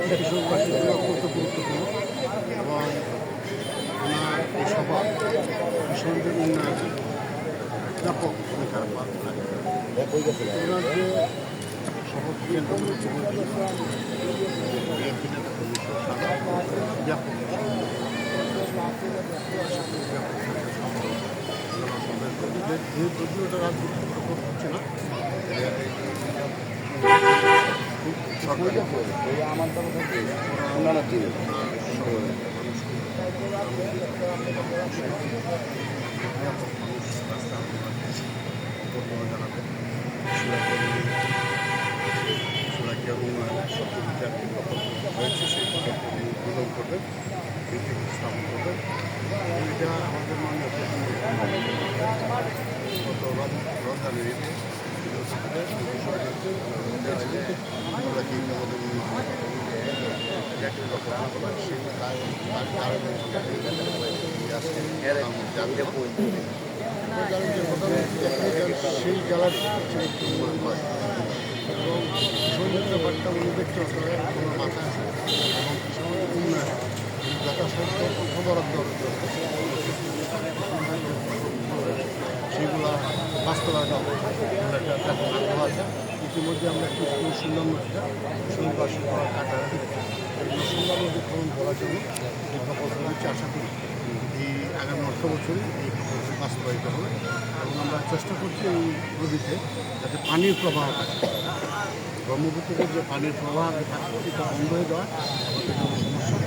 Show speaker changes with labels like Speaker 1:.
Speaker 1: কৃষকবাসীর জন্য অত্যন্ত গুরুত্বপূর্ণ এবং ওনার এই সভা কৃষকদের উন্নয়নে ব্যাপক ভূমিকা ওনার যে শপথ কেন্দ্র বিএনপি নেতা ব্যাপক যদিও এটা রাজনীতি হচ্ছে না আমার তরফ থেকে অন্যান্য ছিল হয়েছে সেই প্রকল্পটি উদ্বোধন করবেন ভিত্তি স্থাপন করবেন এটা আমাদের মাননীয় গত রমজানের ঈদে আমরা কি সেই জেলার হয় এবং সৌন্দর্য ব্যাপারটা উনি দেখতে হবে আমার মাথায় আছে এবং কিষাণের উন্নয়ন যথাসাধ্য বরাদ্দ সেগুলো বাস্তবায়ন একটা আগ্রহ আছে ইতিমধ্যে আমরা একটু সুন্দর নদীটা সুন্দরবাসী কাটা সুন্দর নদী খনন করার জন্য এই প্রকল্প হচ্ছে আশা করি এই আগামী অর্থ বছরই এই প্রকল্প বাস্তবায়িত হবে এবং আমরা চেষ্টা করছি এই নদীতে যাতে পানির প্রবাহ থাকে ব্রহ্মপুত্রের যে পানির প্রবাহ থাকে এটা বন্ধ হয়ে যাওয়া আমাদের কোনো সমস্যা